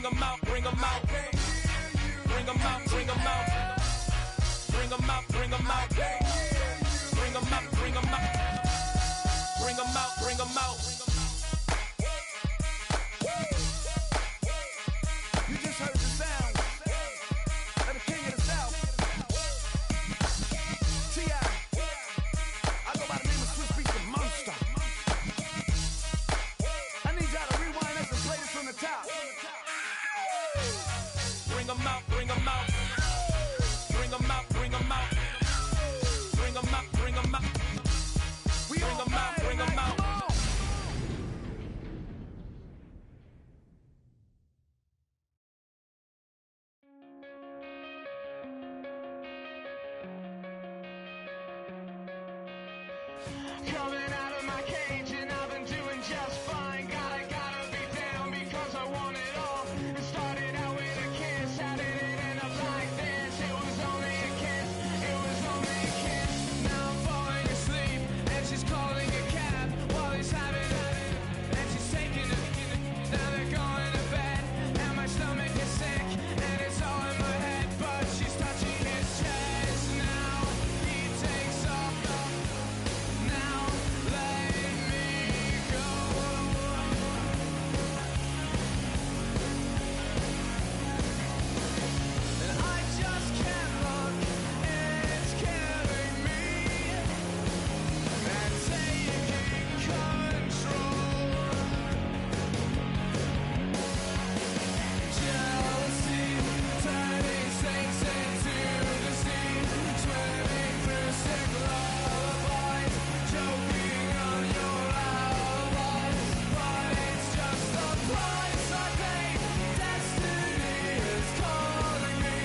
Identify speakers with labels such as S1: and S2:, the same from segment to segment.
S1: them out, bring them out. Bring them out, bring them out. Bring them out, bring them out. Bring them out, bring them out. Bring them out, bring them out. You just heard the sound of the king of the south. T.I. I go by the name of Swiss Beats the Monster. I need y'all to rewind this and play this from the top. Bring them out, bring them out. Bring them out, bring them out. Bring them out, bring them out. Bring them out, bring them out.
S2: Coming out of my cage and I've been doing just fine. Gotta be down because I want it all. It started out with a kiss. How did it end up like this? It was only a kiss. It was only a kiss. Now I'm falling asleep and she's calling a cab while he's having it. And she's taking it. Now they're going to bed and my stomach is sick and it's all in my head. But she's touching his chest. Now he takes off. Now let me go. And I just can't look, it's killing me. And taking control. Jealousy, turning saints into the sea. Swimming through sick lullabies. Choking on your alibis. But it's just the price I pay. Destiny is calling me.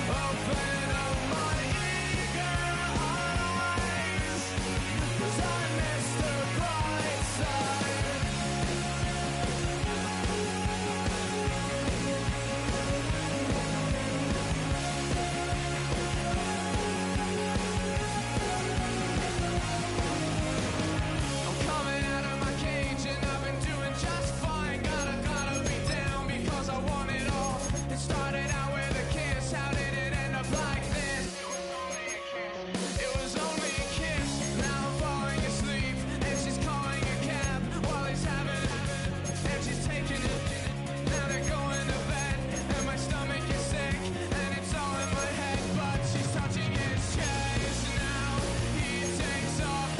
S2: Open up my eager eyes. 'Cause I miss the bright side. I'm coming out of my cage and I've been doing just fine. Gotta be down because I want it all. It started out with a kiss. How did it end up like this? It was only a kiss. Now I'm falling asleep and she's calling a cab while he's having it. And she's taking it. Now they're going to bed and my stomach is sick and it's all in my head. But she's touching his chest. Now he takes off.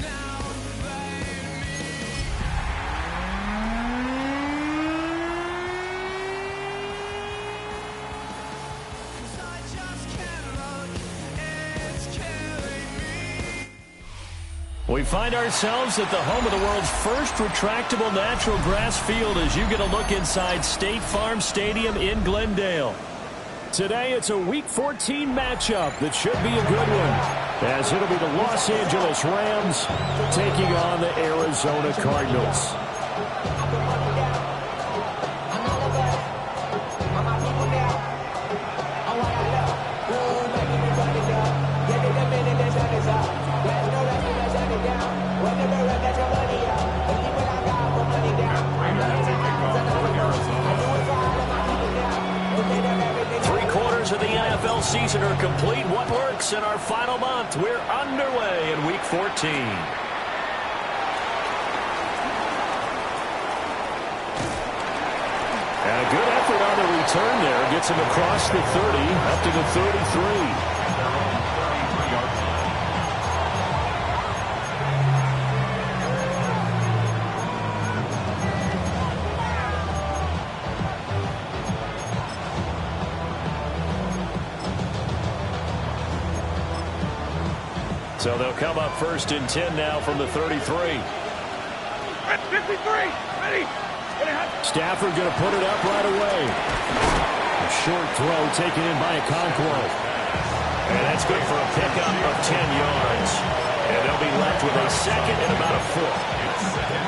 S2: Now let me. 'Cause I just can't look, it's killing me.
S3: We find ourselves at the home of the world's first retractable natural grass field as you get a look inside State Farm Stadium in Glendale. Today, it's a Week 14 matchup that should be a good one, as it'll be the Los Angeles Rams taking on the Arizona Cardinals. Three-quarters of the NFL season are complete. What works in our final month? We're underway in Week 14. And a good effort on the return there. Gets him across the 30, up to the 33. So they'll come up first and 10 now from the 33.
S1: At 53, ready.
S3: Stafford going to put it up right away. A short throw taken in by Okonkwo. And that's good for a pickup of 10 yards. And they'll be left with a second and about a foot.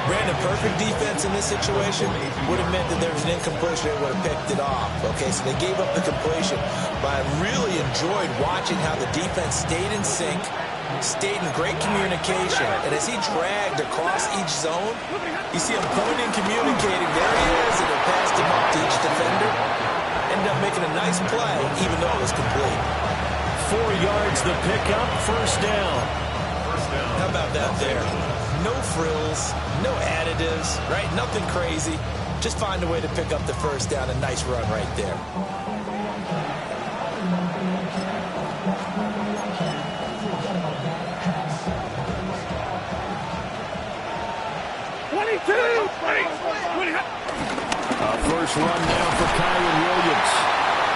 S4: Brandon, perfect defense in this situation would have meant that there was an incompletion and would have picked it off. Okay, so they gave up the completion. But I really enjoyed watching how the defense stayed in sync, Stayed in great communication, and as he dragged across each zone, you see him pointing, communicating. There he is, and it passed him up to each defender. Ended up making a nice play, even though it was complete.
S3: 4 yards the pickup, first down.
S4: How about that there? No frills, no additives, right? Nothing crazy. Just find a way to pick up the first down. A nice run right there.
S3: First run now for Kyron Williams.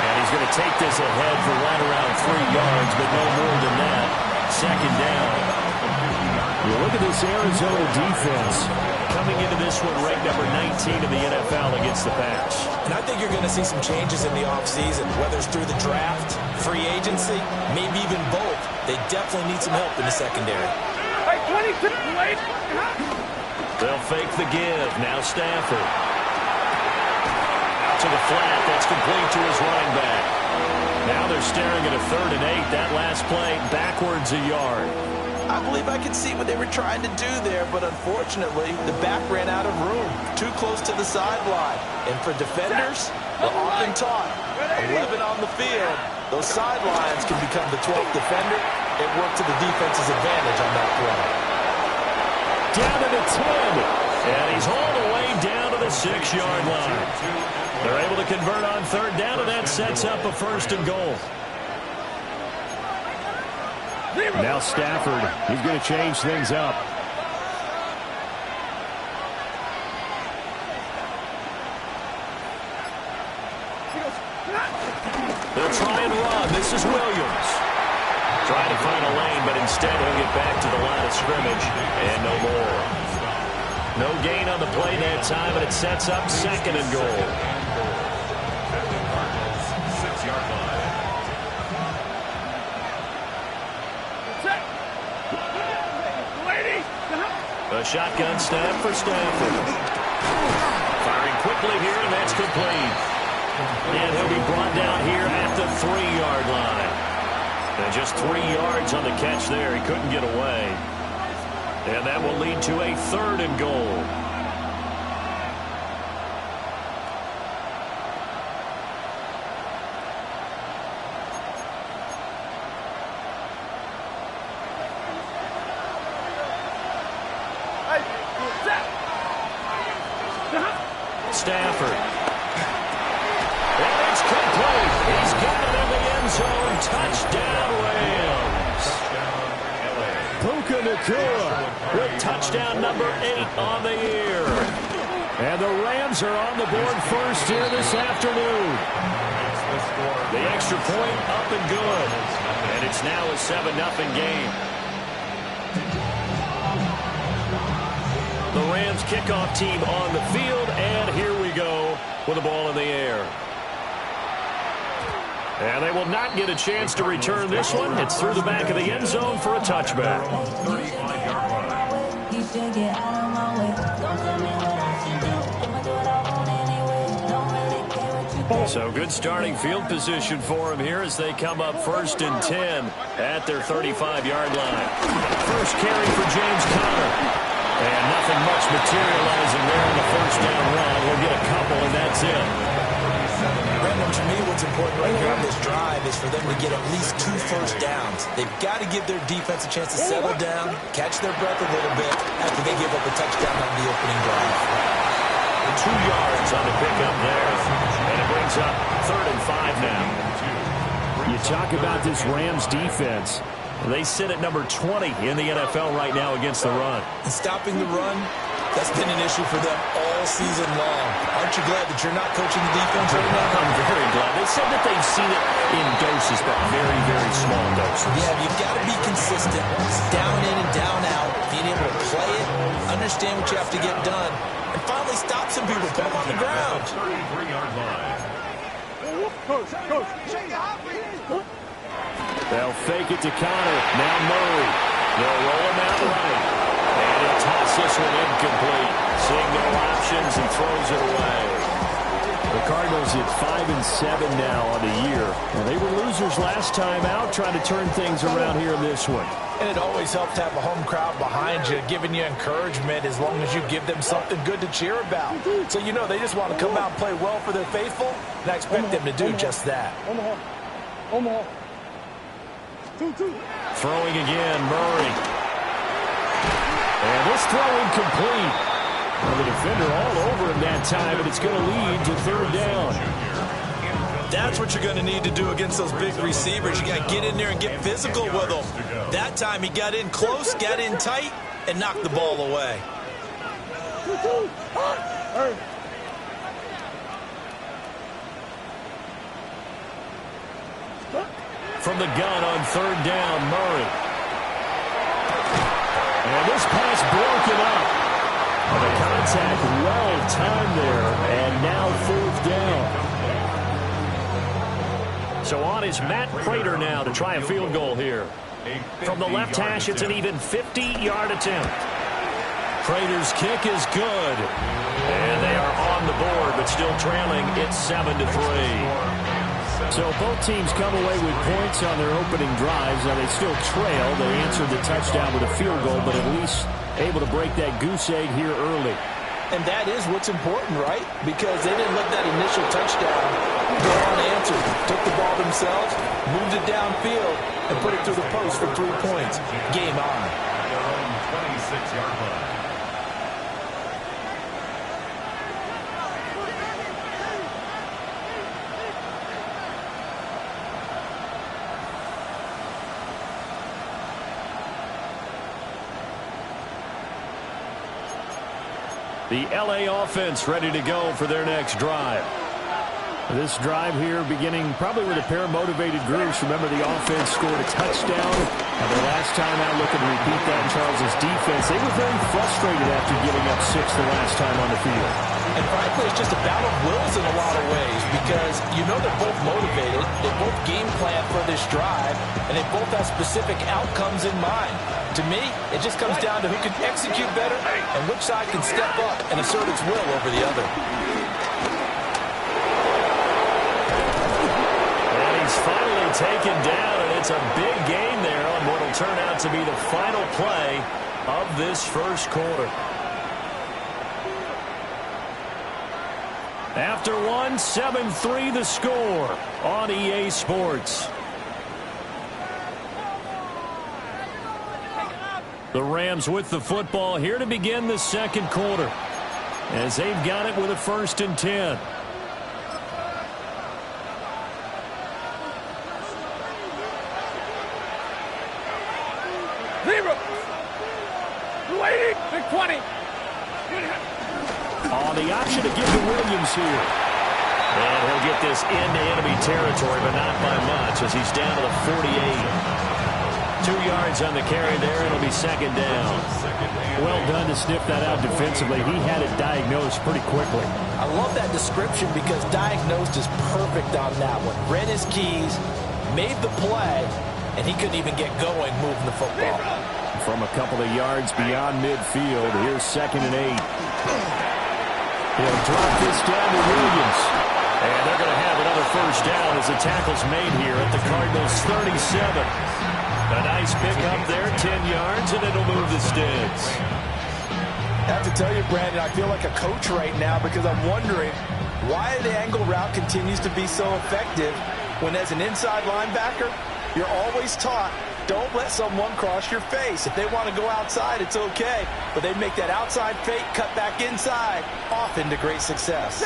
S3: And he's going to take this ahead for right around 3 yards, but no more than that. Second down. You look at this Arizona defense coming into this one ranked number 19 in the NFL against the pass.
S4: And I think you're going to see some changes in the offseason, whether it's through the draft, free agency, maybe even both. They definitely need some help in the secondary.
S3: They'll fake the give. Now Stafford. Out to the flat. That's complete to his running back. Now they're staring at a 3rd and 8. That last play backwards a yard.
S4: I believe I could see what they were trying to do there, but unfortunately, the back ran out of room. Too close to the sideline. And for defenders, we're often taught 11 on the field. Those sidelines can become the 12th defender. It worked to the defense's advantage on that play.
S3: Down to the 10. And he's all the way down to the 6-yard line. They're able to convert on 3rd down, and that sets up a 1st and goal. Now Stafford, he's going to change things up. They'll try and run. This is Williams. Trying to find a lane, but instead he'll get back to the line of scrimmage. And no more. No gain on the play that time, and it sets up 2nd and goal. A shotgun snap for Stafford. Firing quickly here, and that's complete. And he'll be brought down here at the 3-yard line. And just 3 yards on the catch there. He couldn't get away. And that will lead to a 3rd and goal. Stafford. And it's complete. He's got it in the end zone. Touchdown, Rams. Puka Nacua with touchdown number 8 on the year. And the Rams are on the board first here this afternoon. The extra point up and good. And it's now a 7-0 game. The Rams kickoff team on the field, and here we go with the ball in the air. And they will not get a chance to return this one. It's through the back of the end zone for a touchback. So good starting field position for him here as they come up 1st and 10 at their 35-yard line. First carry for James Conner. And nothing much materializing there in the 1st down run. We'll get a couple, and that's it.
S4: Brandon, to me, what's important right here on this drive is for them to get at least 2 first downs. They've got to give their defense a chance to settle down, catch their breath a little bit after they give up a touchdown on the opening drive.
S3: 2 yards on the pickup there. And it brings up 3rd and 5 now. You talk about this Rams defense. They sit at number 20 in the NFL right now against the run.
S4: And stopping the run, that's been an issue for them all season long. Aren't you glad that you're not coaching the defense right now?
S3: I'm very glad. They said that they've seen it in doses, but very, very small doses.
S4: Yeah, you've got to be consistent. Down in and down out. Being able to play it, understand what you have to get done, and finally stop some people, put them on the ground.
S1: 33-yard line.
S3: They'll fake it to Conner. Now Murray. They'll roll him out right. And he'll toss this one incomplete. Seeing no options and throws it away. The Cardinals at 5-7 now on the year. And they were losers last time out, trying to turn things around here in this one.
S4: And it always helps to have a home crowd behind you, giving you encouragement as long as you give them something good to cheer about. So you know they just want to come out and play well for their faithful, and I expect them to do just that.
S3: Throwing again, Murray. And this throw incomplete. Well, the defender all over him that time, and it's going to lead to third down.
S4: That's what you're going to need to do against those big receivers. You got to get in there and get physical with them. That time he got in close, got in tight, and knocked the ball away.
S3: From the gun on third down, Murray. And this pass broken up. And the contact well timed there, and now fourth down. So on is Matt Prater now to try a field goal here. From the left hash, it's an even 50-yard attempt. Prater's kick is good. And they are on the board, but still trailing. It's 7-3. So both teams come away with points on their opening drives. Now they still trail. They answered the touchdown with a field goal, but at least able to break that goose egg here early.
S4: And that is what's important, right? Because they didn't let that initial touchdown go unanswered. Took the ball themselves, moved it downfield, and put it through the post for 3 points. Game on.
S1: Their own 26-yard line.
S3: The L.A. offense ready to go for their next drive. This drive here beginning probably with a pair of motivated groups. Remember, the offense scored a touchdown. And their last time out looking to repeat that in Charles' defense. They were very frustrated after giving up 6 the last time on the field.
S4: And frankly, it's just a battle of wills in a lot of ways because you know they're both motivated. They both game plan for this drive, and they both have specific outcomes in mind. To me, it just comes down to who can execute better and which side can step up and assert its will over the other.
S3: And he's finally taken down, and it's a big gain there on what will turn out to be the final play of this first quarter. After one, 7-3 the score on EA Sports. The Rams with the football here to begin the second quarter as they've got it with a 1st and 10.
S2: Zero. 280. Big 20.
S3: On the option to give to Williams here. And he'll get this into enemy territory, but not by much as he's down to the 48. 2 yards on the carry there. It'll be second down. Well done to sniff that out defensively. He had it diagnosed pretty quickly.
S4: I love that description because diagnosed is perfect on that one. Read his keys, made the play, and he couldn't even get going moving the football.
S3: From a couple of yards beyond midfield, here's 2nd and 8. He'll drop this down to Williams. And they're going to have another first down as the tackle's made here at the Cardinals' 37. A nice pickup there, 10 yards, and it'll move the sticks.
S4: I have to tell you, Brandon, I feel like a coach right now because I'm wondering why the angle route continues to be so effective when as an inside linebacker, you're always taught, don't let someone cross your face. If they want to go outside, it's okay. But they make that outside fake, cut back inside, often to great success.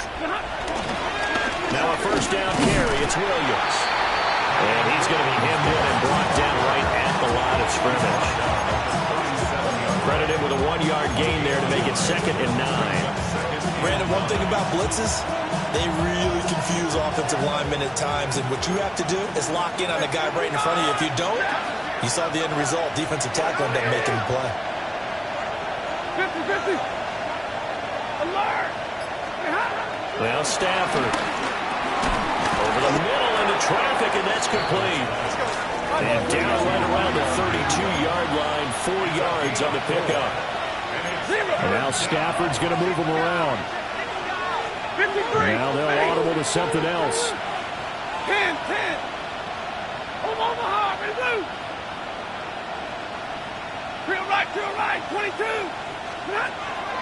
S3: Now a first down carry, it's Williams. And he's going to be hemmed in and brought down right at the line of scrimmage. Credited with a 1-yard gain there to make it 2nd and 9.
S4: Brandon, one thing about blitzes, they really confuse offensive linemen at times. And what you have to do is lock in on the guy right in front of you. If you don't, you saw the end result. Defensive tackle ended up making the play.
S2: 50-50. Alert.
S3: Well, Stafford over the middle into traffic, and that's complete. And down right around the 32-yard line, 4 yards on the pickup. And now Stafford's going to move him around. Now they'll audible to something else.
S1: 10. Home Omaha, ready to move. Drill right, 22.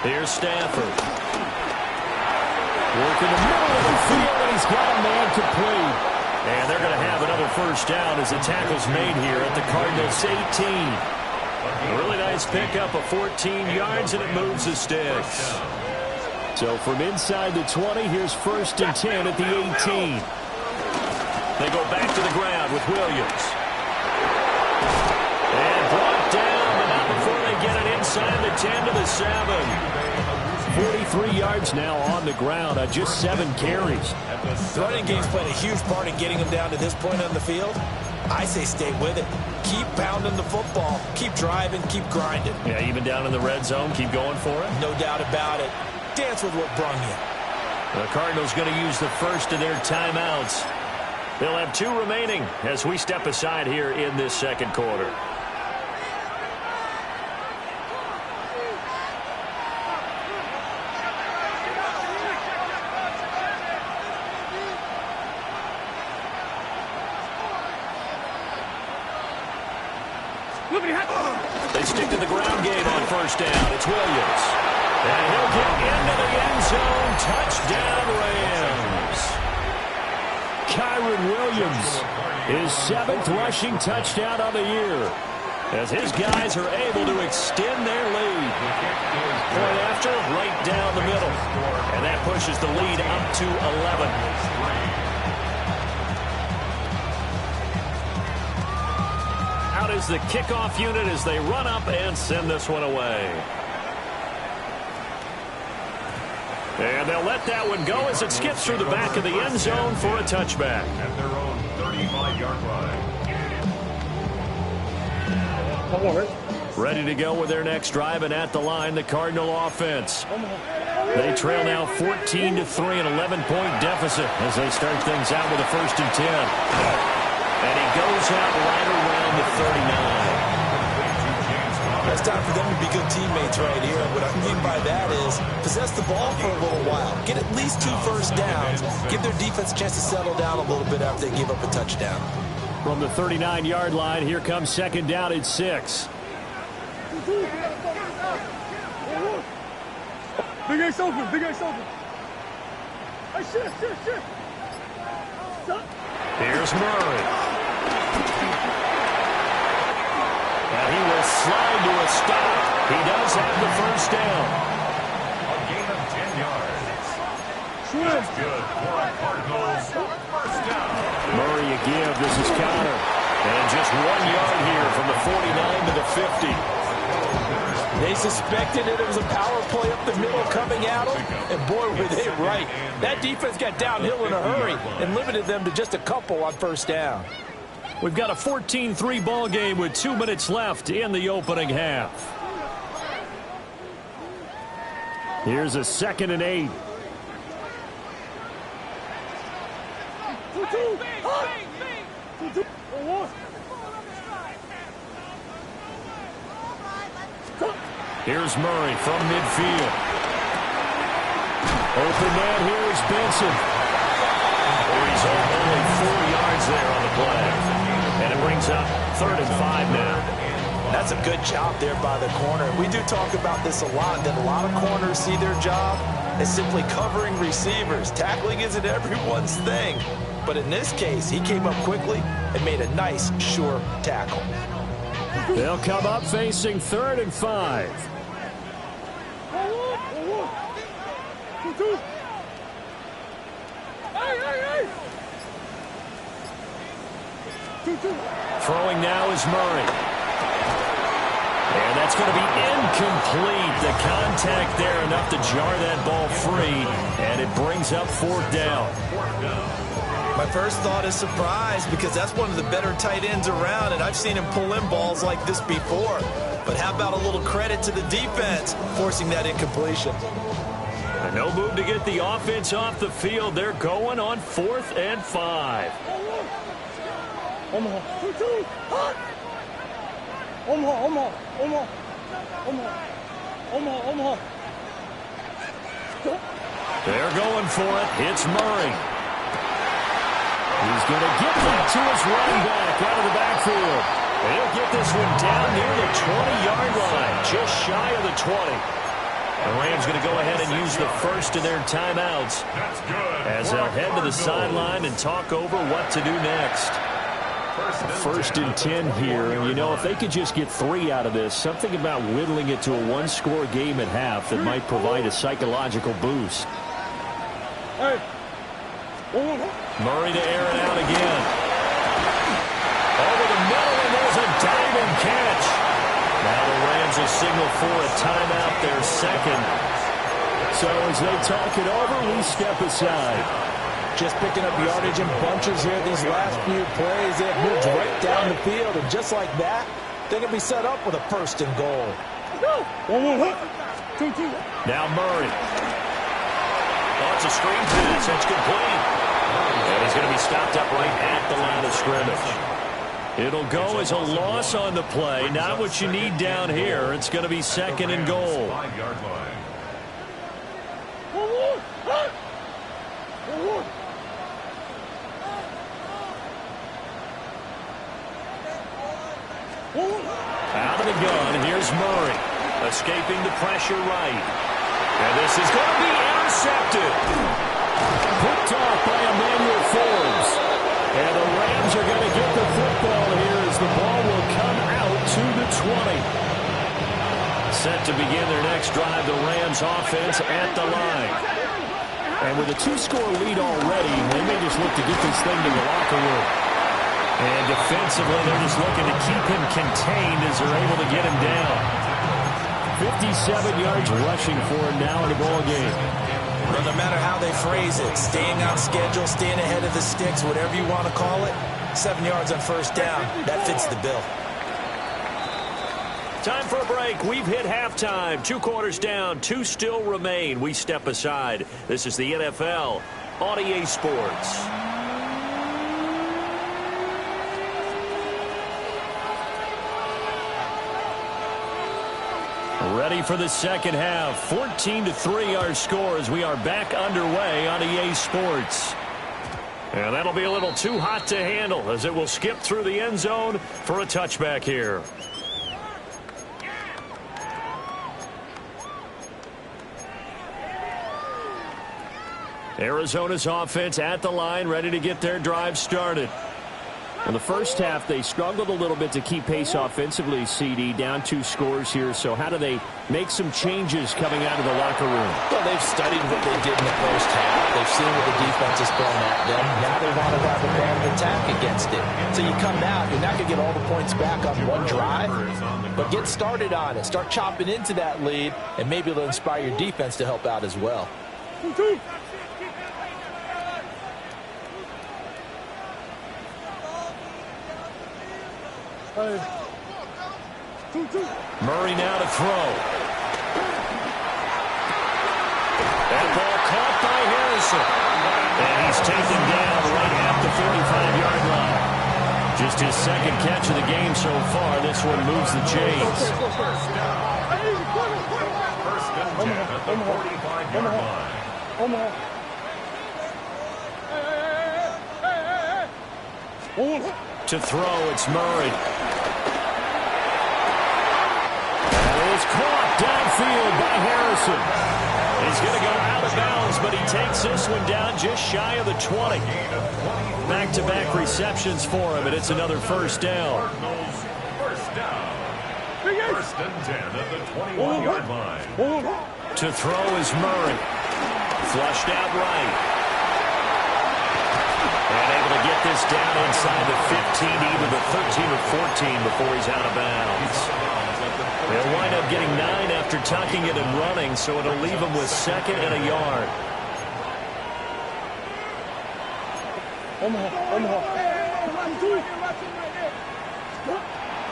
S3: Here's Stafford. Working the middle of the field, and he's got a man complete. And they're going to have another first down as the tackle's made here at the Cardinals' 18. A really nice pickup of 14 yards, and it moves the sticks. So from inside the 20, here's 1st and 10 at the 18. They go back to the ground with Williams. And brought down, but not before they get it inside the 10 to the 7. 43 yards now on the ground on just 7 carries.
S4: The running game's played a huge part in getting them down to this point on the field. I say stay with it. Keep pounding the football. Keep driving. Keep grinding.
S3: Yeah, even down in the red zone, keep going for it.
S4: No doubt about it. Dance with what brung you.
S3: The Cardinals going to use the first of their timeouts. They'll have 2 remaining as we step aside here in this second quarter. They stick to the ground game on first down. It's Williams. And he'll get into the end zone. Touchdown, Rams. Kyron Williams, his 7th rushing touchdown of the year, as his guys are able to extend their lead. Point after, right down the middle. And that pushes the lead up to 11. Out is the kickoff unit as they run up and send this one away. And they'll let that one go as it skips through the back of the end zone for a touchback.
S5: At their own 35-yard line.
S3: Ready to go with their next drive, and at the line, the Cardinal offense. They trail now 14-3, an 11-point deficit as they start things out with a 1st and 10. And he goes out right around the 39.
S4: It's time for them to be good teammates right here. What I mean by that is possess the ball for a little while. Get at least 2 first downs. Give their defense a chance to settle down a little bit after they give up a touchdown.
S3: From the 39-yard line, here comes 2nd down at 6.
S1: Big Ace open. Hey, shit.
S3: Here's Murray. And he will slide to a stop. He does have the first down.
S5: A gain of 10 yards. That's good for a Cardinals first down.
S3: Murray again. This is Connor. And just 1 yard here from the 49 to the 50.
S4: They suspected it was a power play up the middle coming at them, and boy, were they right. That defense got downhill in a hurry and limited them to just a couple on first down.
S3: We've got a 14-3 ball game with 2 minutes left in the opening half. Here's a 2nd and 8. Here's Murray from midfield. Open man here is Benson. He's only 4 yards there on the play. And it brings up 3rd and 5 now.
S4: That's a good job there by the corner. We do talk about this a lot, that a lot of corners see their job as simply covering receivers. Tackling isn't everyone's thing. But in this case, he came up quickly and made a nice, sure tackle.
S3: They'll come up facing 3rd and 5. Throwing now is Murray. And that's going to be incomplete. The contact there enough to jar that ball free. And it brings up 4th down.
S4: My first thought is surprise, because that's one of the better tight ends around, and I've seen him pull in balls like this before. But how about a little credit to the defense forcing that incompletion?
S3: And no move to get the offense off the field. They're going on 4th and 5.
S1: Omaha.
S3: They're going for it. It's Murray. He's going to get that to his running back out of the backfield. He'll get this one down near the 20-yard line, just shy of the 20. The Rams going to go ahead and use the first of their timeouts as they'll head to the sideline and talk over what to do next. First and 10 here, and you know, if they could just get 3 out of this, something about whittling it to a one-score game at half that might provide a psychological boost. Murray to air it out again. Over the middle, and there's a diving catch. Now the Rams will signal for a timeout, their second. So as they talk it over, we step aside.
S4: Just picking up yardage in bunches here these last few plays. They have moved right down the field, and just like that, they can be set up with a first and goal.
S3: Now Murray. Oh, it's a screen pass. That's complete. And he's going to be stopped up right at the line of scrimmage. It'll go as a loss on the play. Not what you need down here. It's going to be second and goal.
S5: 5-yard line.
S3: Out of the gun, here's Murray. Escaping the pressure right. And this is going to be intercepted. Picked off by Emmanuel Forbes. And the Rams are going to get the football here as the ball will come out to the 20. Set to begin their next drive, the Rams offense at the line. And with a 2-score lead already, they may just look to get this thing to the locker room. And defensively, they're just looking to keep him contained as they're able to get him down. 57 yards rushing for him now in the ball game.
S4: Well, no matter how they phrase it, staying on schedule, staying ahead of the sticks, whatever you want to call it, 7 yards on first down, that fits the bill.
S3: Time for a break. We've hit halftime. 2 quarters down, 2 still remain. We step aside. This is the NFL on EA Sports. Ready for the second half. 14-3 our score as we are back underway on EA Sports. And that'll be a little too hot to handle as it will skip through the end zone for a touchback here. Arizona's offense at the line, ready to get their drive started. In the first half, they struggled a little bit to keep pace offensively, CD, down 2 scores here. So how do they make some changes coming out of the locker room?
S4: Well, they've studied what they did in the first half. They've seen what the defense has thrown at them. Now they want to have a plan of attack against it. So you come out, you're not going to get all the points back on one drive, but get started on it. Start chopping into that lead, and maybe it'll inspire your defense to help out as well.
S3: Murray now to throw. That ball caught by Harrison. And he's taken down right at the 45-yard line. Just his second catch of the game so far. This one moves the chains.
S5: First and 10 at the 45-yard line.
S3: To throw, it's Murray. It's caught downfield by Harrison. He's going to go out of bounds, but he takes this one down just shy of the 20. Back-to-back receptions for him, and it's another first down.
S5: First down. First and 10 at the 21-yard line.
S3: To throw is Murray. Flushed out right. And able to get this down inside the 15, either the 13 or 14 before he's out of bounds. They'll wind up getting 9 after tucking it and running, so it'll leave them with second and a yard.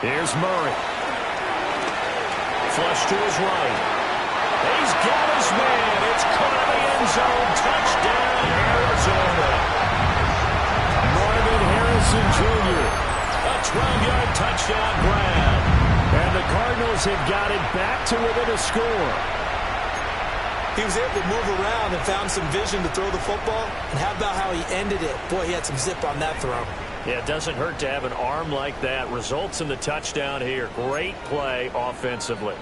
S3: Here's Murray. Flush to his right. He's got his man. It's caught in the end zone. Touchdown, Arizona. Marvin Harrison Jr. A 12-yard touchdown grab. And the Cardinals have got it back to within a score.
S4: He was able to move around and found some vision to throw the football. And how about how he ended it? Boy, he had some zip on that throw.
S3: Yeah, it doesn't hurt to have an arm like that. Results in the touchdown here. Great play offensively.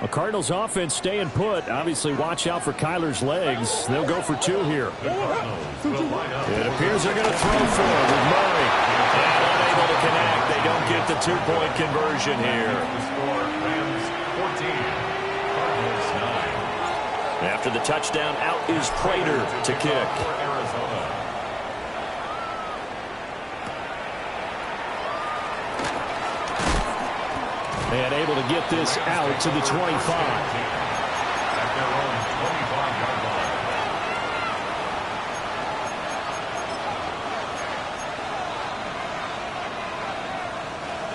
S3: A Cardinals offense staying put. Obviously, watch out for Kyler's legs. They'll go for 2 here. It appears they're going to throw for it with Murray. And unable to connect. They don't get the 2-point conversion here.
S5: The score, Rams 14, Cardinals 9.
S3: After the touchdown, out is Prater to kick.
S5: For Arizona.
S3: And able to get this out to the 25.
S5: At their own 25-yard line.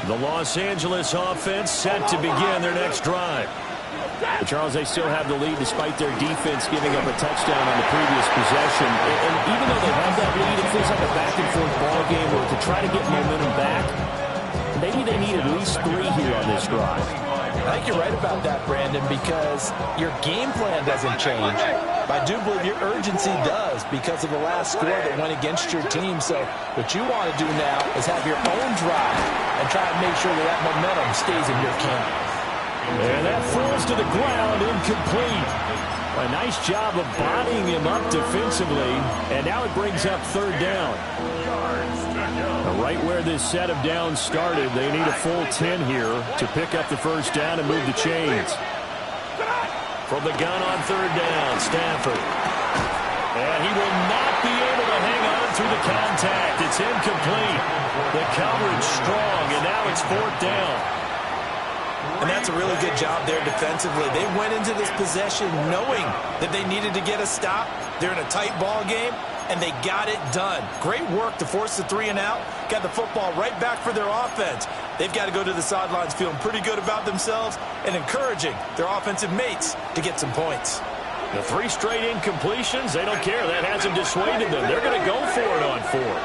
S3: The Los Angeles offense set to begin their next drive. But Charles, they still have the lead despite their defense giving up a touchdown on the previous possession. And even though they have that lead, it feels like a back-and-forth ball game where to try to get momentum back, maybe they need at least 3 here on this drive.
S4: I think you're right about that, Brandon, because your game plan doesn't change. But I do believe your urgency does because of the last score that went against your team. So what you want to do now is have your own drive and try to make sure that that momentum stays in your camp.
S3: And that falls to the ground, incomplete. A nice job of bodying him up defensively. And now it brings up 3rd down. Right where this set of downs started, they need a full 10 here to pick up the 1st down and move the chains. From the gun on 3rd down, Stafford. And he will not be able to hang on through the contact. It's incomplete. The coverage strong, and now it's 4th down.
S4: And that's a really good job there defensively. They went into this possession knowing that they needed to get a stop. They're in a tight ball game, and they got it done. Great work to force the 3 and out. Got the football right back for their offense. They've got to go to the sidelines feeling pretty good about themselves and encouraging their offensive mates to get some points.
S3: The 3 straight incompletions, they don't care. That hasn't dissuaded them. They're going to go for it on 4th.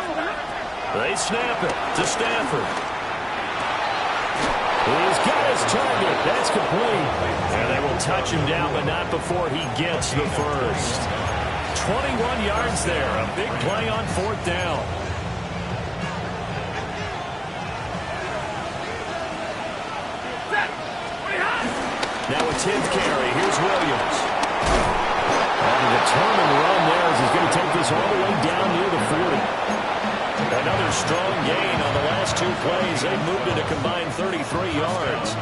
S3: They snap it to Stafford. He's got his target. That's complete. And they will touch him down, but not before he gets the 1st. 21 yards there. A big play on 4th down. Now a 10th carry. Here's Williams. And a determined run there as he's going to take this all the way down near the 40. Another strong gain on the last 2 plays. They've moved it a combined 33 yards.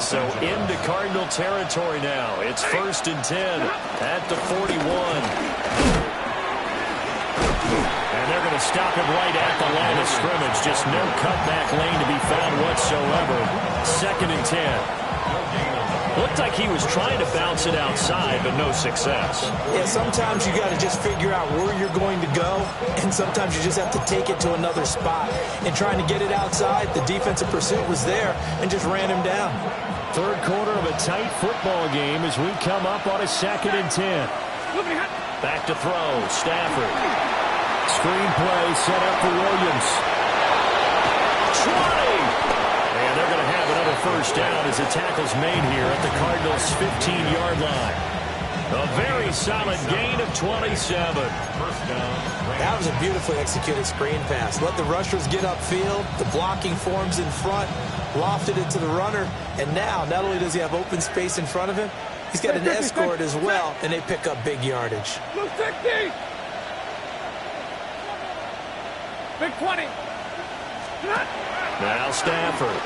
S3: So into Cardinal territory now. It's 1st and 10 at the 41. And they're going to stop him right at the line of scrimmage. Just no cutback lane to be found whatsoever. 2nd and 10. Looked like he was trying to bounce it outside, but no success.
S4: Yeah, sometimes you got to just figure out where you're going to go, and sometimes you just have to take it to another spot. And trying to get it outside, the defensive pursuit was there and just ran him down.
S3: 3rd quarter of a tight football game as we come up on a 2nd and 10. Back to throw, Stafford. Screen play set up for Williams. 20! And they're going to have another 1st down as the tackle's made here at the Cardinals' 15-yard line. A very solid gain of 27. 1st down.
S4: That was a beautifully executed screen pass. Let the rushers get upfield. The blocking forms in front. Lofted it to the runner. And now, not only does he have open space in front of him, he's got an escort as well, and they pick up big yardage.
S2: Big 20.
S3: Now Stafford.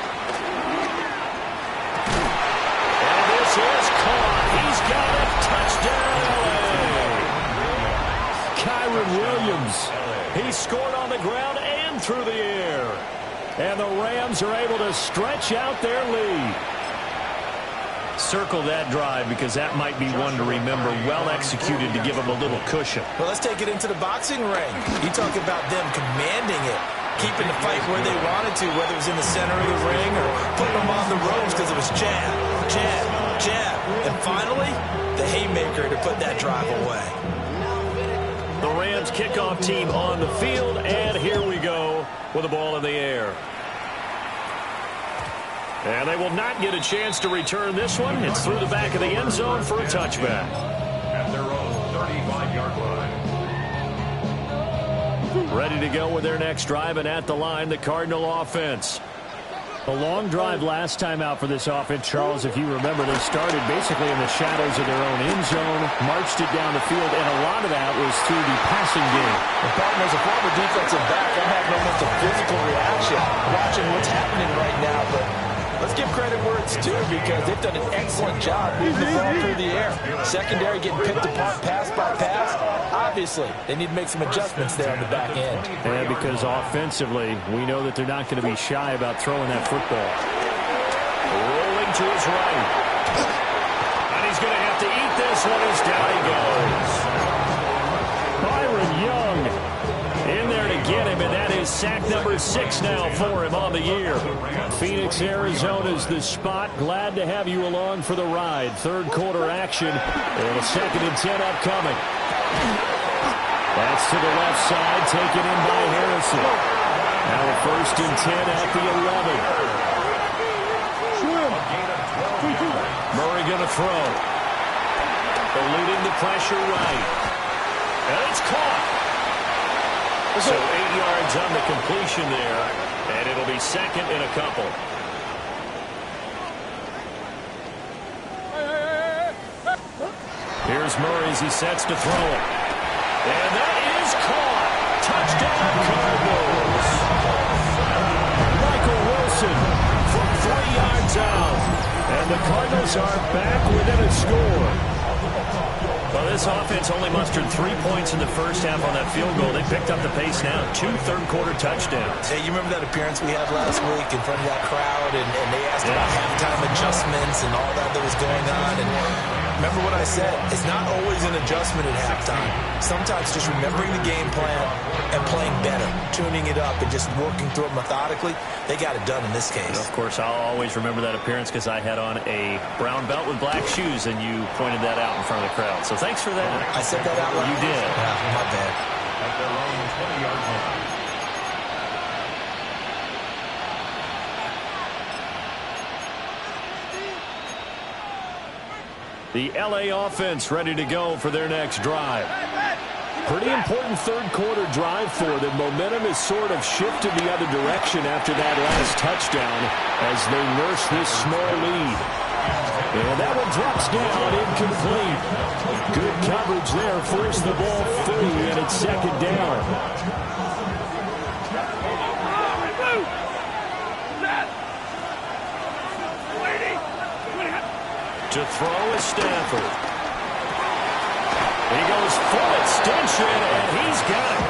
S3: And this is caught. He's got a touchdown. Kyren Williams. He scored on the ground and through the air. And the Rams are able to stretch out their lead. Circle that drive because that might be one to remember. Well executed to give them a little cushion.
S4: Well, let's take it into the boxing ring. You talk about them commanding it, keeping the fight where they wanted to, whether it was in the center of the ring or putting them on the ropes because it was jab, jab, jab. And finally, the haymaker to put that drive away.
S3: The Rams kickoff team on the field, and here we go with the ball in the air. And they will not get a chance to return this one. It's through the back of the end zone for a touchback.
S5: At their own 35-yard line.
S3: Ready to go with their next drive, and at the line, the Cardinal offense. A long drive last time out for this offense, Charles. If you remember, they started basically in the shadows of their own end zone, marched it down the field, and a lot of that was through the passing game.
S4: And Barton, as a former defensive back, I'm having almost a physical reaction watching what's happening right now, but let's give credit where it's due because they've done an excellent job moving the ball through the air. Secondary getting picked apart pass by pass. Obviously, they need to make some adjustments there on the back end.
S3: And because offensively, we know that they're not going to be shy about throwing that football. Rolling to his right. And he's going to have to eat this one as down he goes. Byron Young in there to get him, and that is sack number 6 now for him on the year. Phoenix, Arizona's the spot. Glad to have you along for the ride. Third quarter action, and a 2nd and 10 upcoming. That's to the left side, taken in by Harrison. Now a 1st and 10 at the 11. Murray going to throw. Eluding the pressure right. And it's caught. So 8 yards on the completion there, and it'll be 2nd and a couple. Here's Murray as he sets to throw it. And that is caught. Touchdown Cardinals. Michael Wilson from 3 yards out. And the Cardinals are back within a score. Well, this offense only mustered 3 points in the first half on that field goal. They picked up the pace now. 2 third-quarter touchdowns.
S4: Hey, you remember that appearance we had last week in front of that crowd, and they asked about halftime adjustments and all that was going on, and remember what I said, it's not always an adjustment at halftime. Sometimes just remembering the game plan and playing better, tuning it up and just working through it methodically. They got it done in this case.
S3: Of course, I'll always remember that appearance because I had on a brown belt with black shoes, and you pointed that out in front of the crowd. So thanks for that.
S4: I said that out loud.
S3: You did.
S4: Yeah, my bad.
S5: At their own 20-yard line.
S3: The LA offense ready to go for their next drive. Pretty important third-quarter drive for them. Momentum has sort of shifted the other direction after that last touchdown as they nurse this small lead. And that one drops down, incomplete. Good coverage there, forced the ball free, and it's 2nd down. To throw is Stafford. He goes full extension, and he's got it.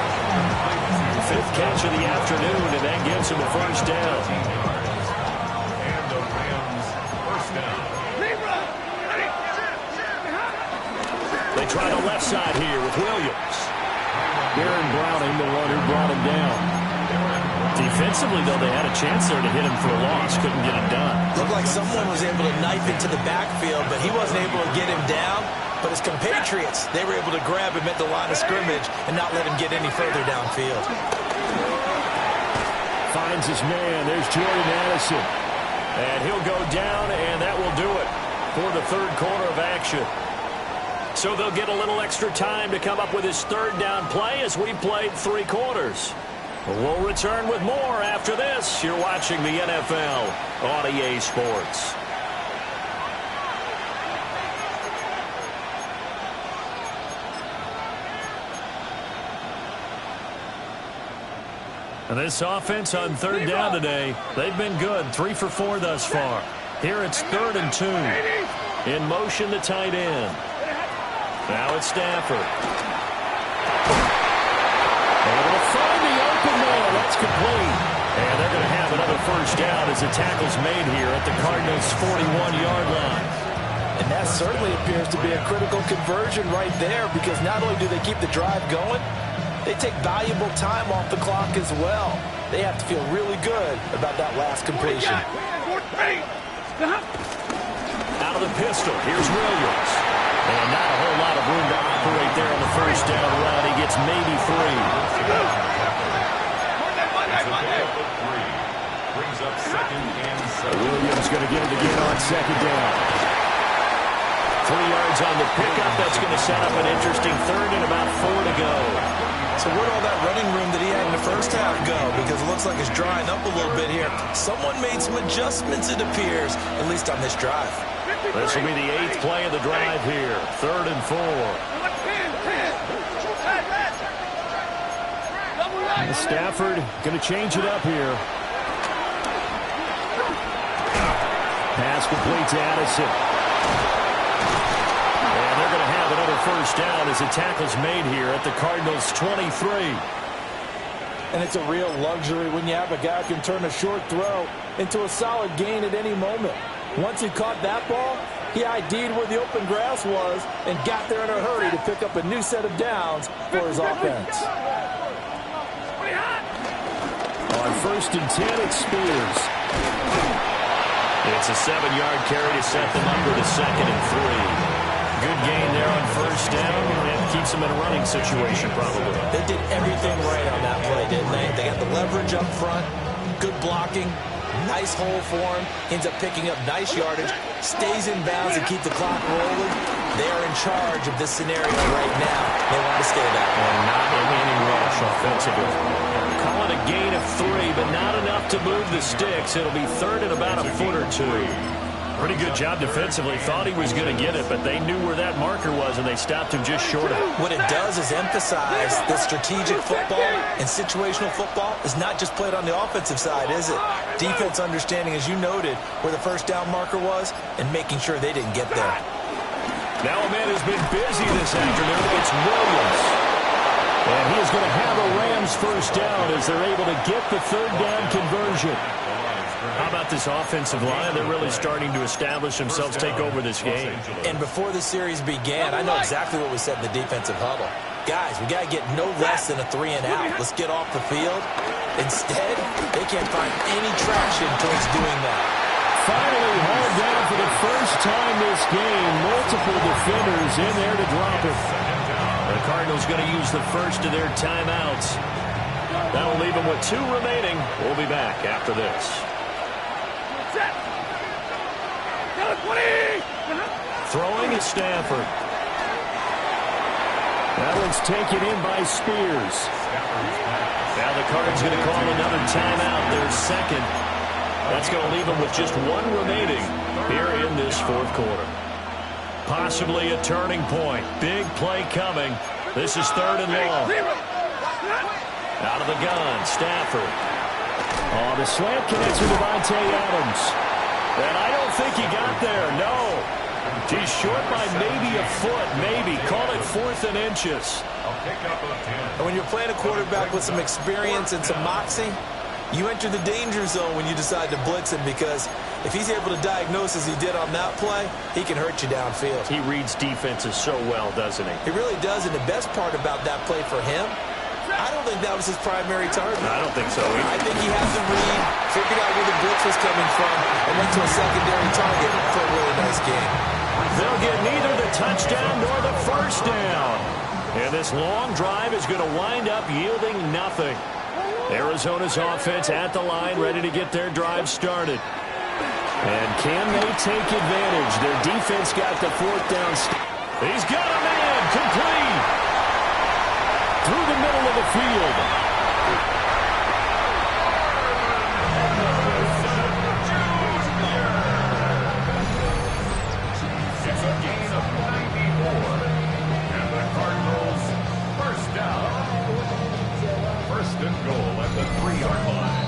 S3: 5th catch of the afternoon, and that gives him a 1st down.
S5: And the Rams first down.
S3: They try the left side here with Williams. Aaron Browning, the one who brought him down. Defensively, though, they had a chance there to hit him for a loss. Couldn't get it done.
S4: Looked like someone was able to knife into the backfield, but he wasn't able to get him down. But his compatriots, they were able to grab him at the line of scrimmage and not let him get any further downfield.
S3: Finds his man. There's Jordan Addison. And he'll go down, and that will do it for the third quarter of action. So they'll get a little extra time to come up with his 3rd down play as we played 3 quarters. We'll return with more after this. You're watching the NFL on EA Sports. And this offense on 3rd down today, they've been good. 3 for 4 thus far. Here it's 3rd and 2. In motion, the tight end. Now it's Stafford. Able to find the open man. That's complete. And they're going to have another 1st down as the tackle's made here at the Cardinals' 41-yard line.
S4: And that certainly appears to be a critical conversion right there because not only do they keep the drive going, they take valuable time off the clock as well. They have to feel really good about that last completion.
S3: Out of the pistol, here's Williams. And not a whole lot of room to operate there on the 1st down run. He gets maybe 3.
S5: brings up 2nd and 7.
S3: Williams going to get it again on 2nd down. 3 yards on the pickup. That's going to set up an interesting 3rd and about 4 to go.
S4: So where'd all that running room that he had in the first half go? Because it looks like it's drying up a little bit here. Someone made some adjustments, it appears, at least on this drive.
S3: This will be the 8th play of the drive here. 3rd and 4. Stafford going to change it up here. Pass complete to Addison. And they're going to have another first down as a tackle's made here at the Cardinals' 23.
S4: And it's a real luxury when you have a guy who can turn a short throw into a solid gain at any moment. Once he caught that ball, he ID'd where the open grass was and got there in a hurry to pick up a new set of downs for his offense.
S3: On 1st and 10, it's Spears. It's a 7-yard carry to set them up with a 2nd and 3. Good gain there on 1st down, and keeps them in a running situation probably.
S4: They did everything right on that play, didn't they? They got the leverage up front, good blocking, nice hole for him, ends up picking up nice yardage, stays in bounds and keep the clock rolling. They are in charge of this scenario right now. They want to stay that way.
S3: And not in any rush offensively. Call it a gain of 3, but not enough to move the sticks. It'll be 3rd and about a foot or 2. Pretty good job defensively. Thought he was going to get it, but they knew where that marker was, and they stopped him just short of it.
S4: What it does is emphasize that strategic football and situational football is not just played on the offensive side, is it? Defense understanding, as you noted, where the first down marker was and making sure they didn't get there.
S3: Now a man has been busy this afternoon. It's Williams. And he is going to have a Rams first down as they're able to get the 3rd down conversion. How about this offensive line? They're really starting to establish themselves, take over this game.
S4: And before the series began, I know exactly what we said in the defensive huddle. Guys, we got to get no less than a 3 and out. Let's get off the field. Instead, they can't find any traction towards doing that.
S3: Finally hauled down for the first time this game. Multiple defenders in there to drop it. The Cardinals going to use the first of their timeouts. That'll leave them with 2 remaining. We'll be back after this. Throwing is Stafford. That one's taken in by Spears. Now the Cards going to call another timeout. Their 2nd. That's going to leave them with just 1 remaining here in this 4th quarter. Possibly a turning point. Big play coming. This is 3rd and long. Out of the gun, Stafford. Oh, the slant connects with Devontae Adams. And I don't think he got there, no. He's short by maybe a foot, maybe. Call it 4th and inches.
S4: And when you're playing a quarterback with some experience and some moxie, you enter the danger zone when you decide to blitz him, because if he's able to diagnose as he did on that play, he can hurt you downfield.
S3: He reads defenses so well, doesn't he?
S4: He really does, and the best part about that play for him, I don't think that was his primary target.
S3: I don't think so either.
S4: I think he had the read, figured out where the blitz was coming from, and went to a secondary target for a really nice game.
S3: They'll get neither the touchdown nor the first down. And this long drive is going to wind up yielding nothing. Arizona's offense at the line, ready to get their drive started. And can they take advantage? Their defense got the 4th down. He's got a man complete through the middle of the field.
S5: It's a gain of 94. And the Cardinals first down. 1st and goal at the 3-yard line.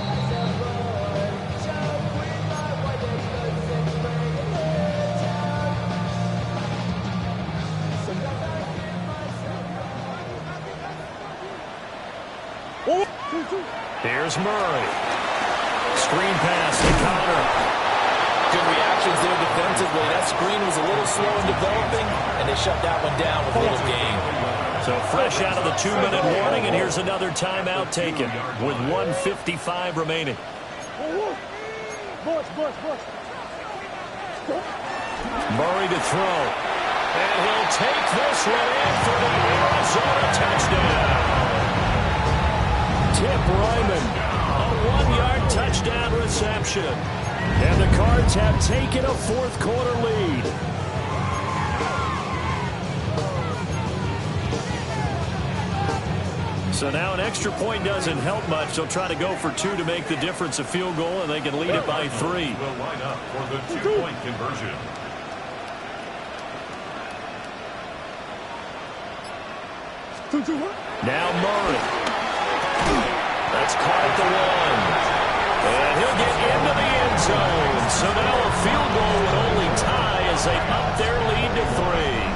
S3: Here's Murray. Screen pass to Connor.
S4: Good reactions there defensively. That screen was a little slow in developing, and they shut that one down with a little gain.
S3: So fresh out of the 2-minute warning, and here's another timeout taken with 1:55 remaining. Murray to throw. And he'll take this one in for the Arizona touchdown. Tip Ryman, a 1-yard touchdown. touchdown reception. And the Cards have taken a fourth quarter lead. So now an extra point doesn't help much. They'll try to go for 2 to make the difference a field goal, and they can lead it by 3.
S5: Will line up for the 2-point conversion.
S3: Now Murray. That's caught at the 1. And he'll get into the end zone. So now a field goal would only tie as they up their lead to 3.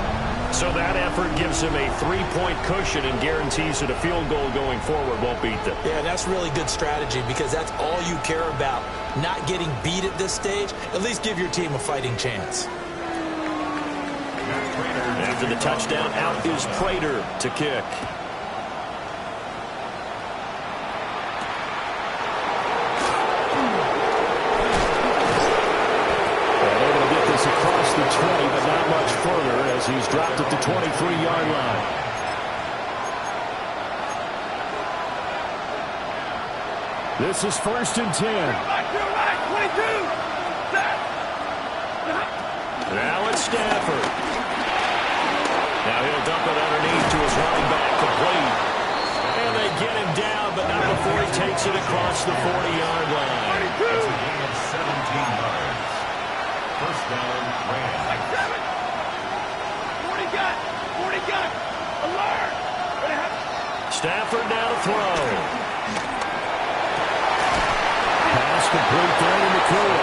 S3: So that effort gives him a 3-point cushion and guarantees that a field goal going forward won't beat them.
S4: Yeah, that's really good strategy because that's all you care about. Not getting beat at this stage. At least give your team a fighting chance.
S3: After the touchdown, out is Prater to kick. Across the 20, but not much further as he's dropped at the 23-yard line. This is 1st and 10. Now it's Stafford. Now he'll dump it underneath to his running back, complete. And they get him down, but not before he takes it across the 40-yard line.
S5: That's a gain of 17 yards. First down, Rams.
S1: 40 gun, alert!
S3: Stafford now to throw. Pass complete there to McCoy.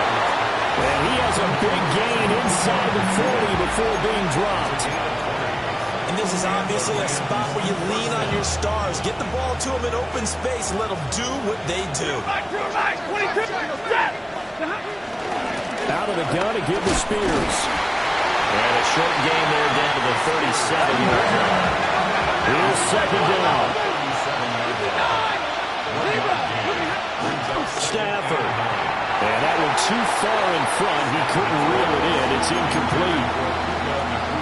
S3: And he has a big gain inside the 40 before being dropped.
S4: And this is obviously a spot where you lean on your stars. Get the ball to them in open space and let them do what they do.
S3: Out of the gun to give to Spears. And a short gain there down to the 37-yard line. Here's 2nd down. Stafford. And that one too far in front. He couldn't reel it in. It's incomplete.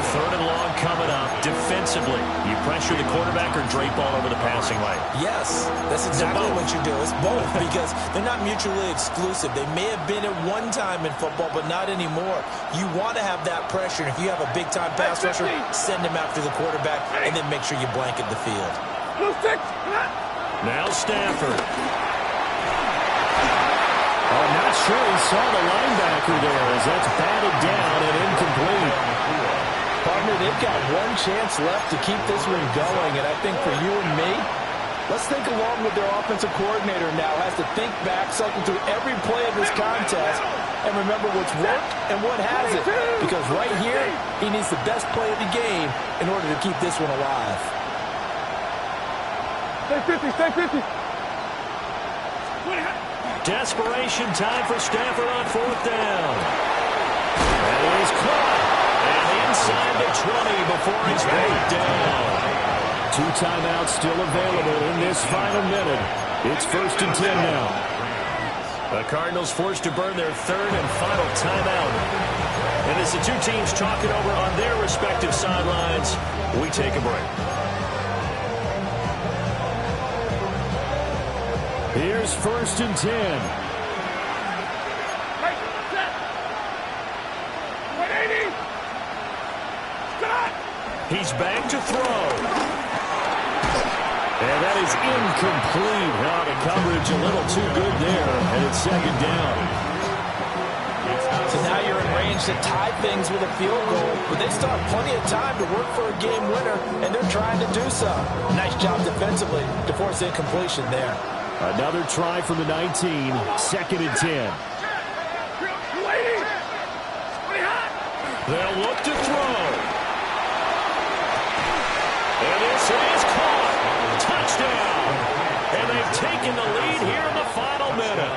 S3: 3rd and long coming up. Defensively, you pressure the quarterback or drape all over the passing lane?
S4: Yes, that's exactly what you do. It's both because they're not mutually exclusive. They may have been at one time in football, but not anymore. You want to have that pressure. And if you have a big-time pass rusher, send him after the quarterback and then make sure you blanket the field.
S3: Now Stafford. I'm not sure he saw the linebacker there as that's batted down and incomplete.
S4: Partner, they've got one chance left to keep this one going, and I think for you and me, let's think along with their offensive coordinator now. Has to think back, cycle through every play of this contest, and remember what's worked and what hasn't. Because right here, he needs the best play of the game in order to keep this one alive.
S1: Stay 50.
S3: Desperation time for Stafford on 4th down. And he's caught. And inside the 20 before he's brought down. 2 timeouts still available in this final minute. It's 1st and 10 now. The Cardinals forced to burn their 3rd and final timeout. And as the 2 teams talk it over on their respective sidelines, we take a break. Here's 1st and 10. He's back to throw. And that is incomplete. Now the coverage a little too good there, and it's 2nd down.
S4: So now you're in range to tie things with a field goal, but they still have plenty of time to work for a game winner, and they're trying to do so. Nice job defensively to force incompletion there.
S3: Another try from the 19, 2nd and 10. They'll look to throw. And this is caught. Touchdown. And they've taken the lead here in the final minute.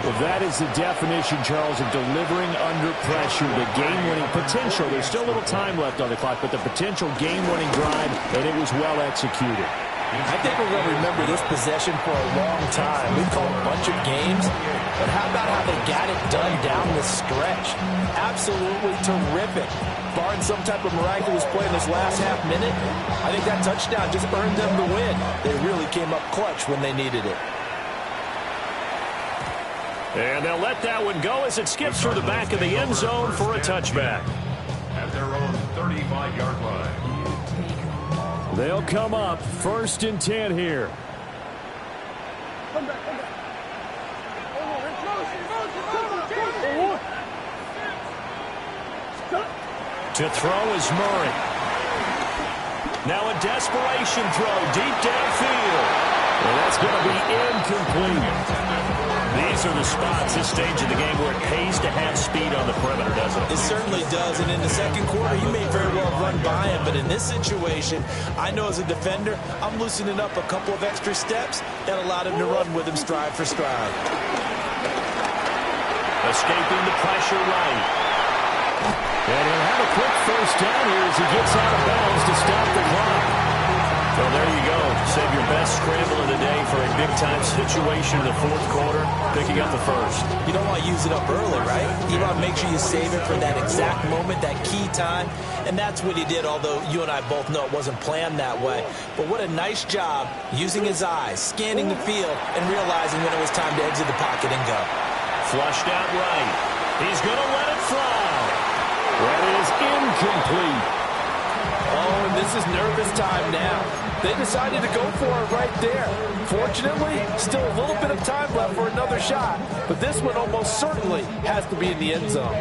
S3: Well, that is the definition, Charles, of delivering under pressure. The game-winning potential. There's still a little time left on the clock, but the potential game-winning drive, and it was well executed.
S4: I think we're going to remember this possession for a long time. We've called a bunch of games, but how about how they got it done down the stretch? Absolutely terrific. Barring some type of miraculous play in this last half minute, I think that touchdown just earned them the win. They really came up clutch when they needed it.
S3: And they'll let that one go as it skips through the back of the end zone for a touchback.
S5: At their own 35-yard line.
S3: They'll come up 1st and 10 here. To throw is Murray. Now a desperation throw deep downfield. And that's going to be incomplete. These are the spots, this stage of the game, where it pays to have speed on the perimeter, doesn't it?
S4: It certainly does, and in the second quarter, you may very well run by him, but in this situation, I know as a defender, I'm loosening up a couple of extra steps that allowed him to run with him stride for stride.
S3: Escaping the pressure right. And he'll have a quick first down here as he gets out of bounds to stop the clock. Well, there you go. Save your best scramble of the day for a big-time situation in the fourth quarter, picking up the first.
S4: You don't want to use it up early, right? You want to make sure you save it for that exact moment, that key time, and that's what he did, although you and I both know it wasn't planned that way. But what a nice job using his eyes, scanning the field, and realizing when it was time to exit the pocket and go.
S3: Flushed out right. He's going to let it fly. That is incomplete.
S4: Oh, and this is nervous time now. They decided to go for it right there. Fortunately, still a little bit of time left for another shot, but this one almost certainly has to be in the end zone.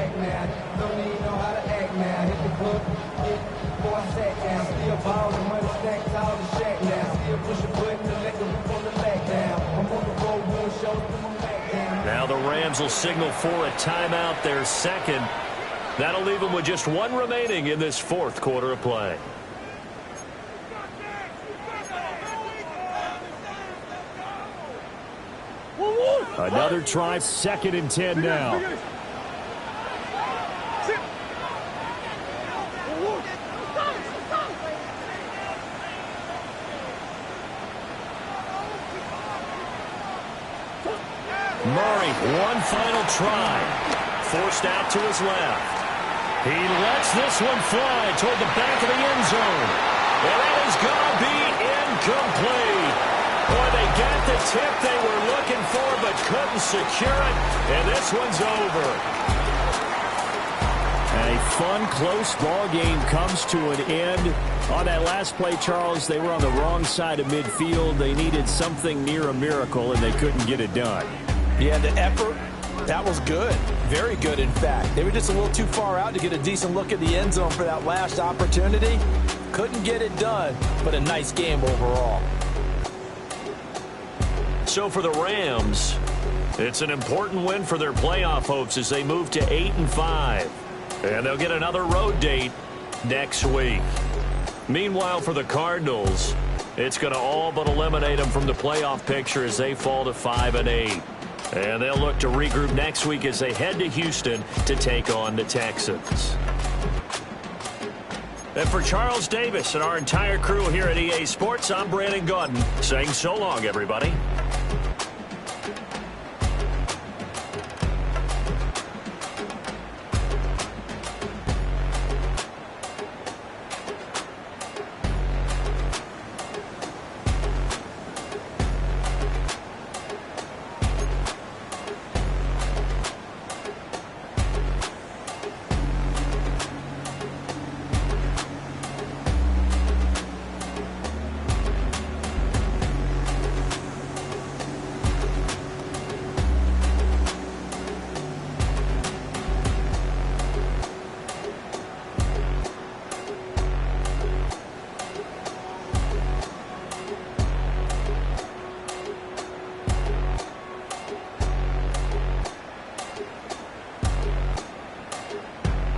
S3: Now the Rams will signal for a timeout, their second. That'll leave them with just one remaining in this fourth quarter of play. Another try, 2nd and 10 now. Murray, one final try. Forced out to his left. He lets this one fly toward the back of the end zone. And that is going to be incomplete. Boy, they got the tip they were looking for but couldn't secure it. And this one's over. A fun, close ball game comes to an end. On that last play, Charles, they were on the wrong side of midfield. They needed something near a miracle, and they couldn't get it done.
S4: Yeah, the effort, that was good. Very good, in fact. They were just a little too far out to get a decent look at the end zone for that last opportunity. Couldn't get it done, but a nice game overall.
S3: So for the Rams, it's an important win for their playoff hopes as they move to 8-5. And they'll get another road date next week. Meanwhile, for the Cardinals, it's going to all but eliminate them from the playoff picture as they fall to 5-8. And they'll look to regroup next week as they head to Houston to take on the Texans. And for Charles Davis and our entire crew here at EA Sports, I'm Brandon Gaudin saying so long, everybody.